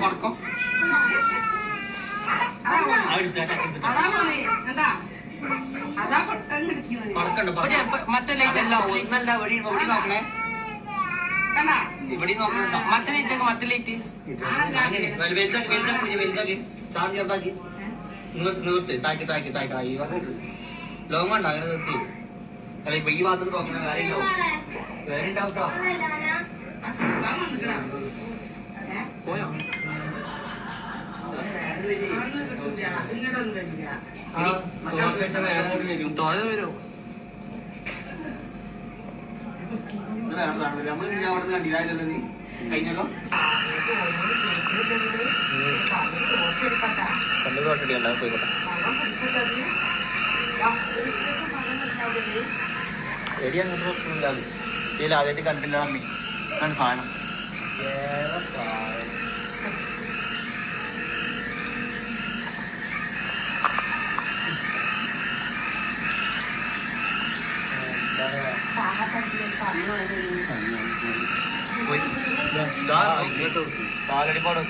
പടക്കം മറ്റേ ഒന്നല്ല ഇവിടെ നോക്കണേ ഇവിടെ നോക്കണോ മറ്റേ ലൈറ്റൊക്കെ മറ്റേ ലൈറ്റ് വലുതാക്കി ചാർജ് ചെറുതാക്കി നിർത്തി താക്കി ലോങ് ഉണ്ടോ അങ്ങനെ നിർത്തി അല്ല ഇപ്പൊ ഈ ഭാഗത്ത് നോക്കണ വേറെ ഉണ്ടാവട്ടോ പോയോ തോന വരോ നമ്മൾ അവിടെ കണ്ടില്ലായിരുന്നല്ലോ നീ കഴിഞ്ഞല്ലോ കണ്ടു പോയിക്കോട്ടെ എടി അങ്ങനത്തെ പ്രശ്നമില്ലാതെ ഇതിൽ ആദ്യമായിട്ട് കണ്ടില്ല അമ്മി അതാണ് സാധനം കാലടിപ്പാടും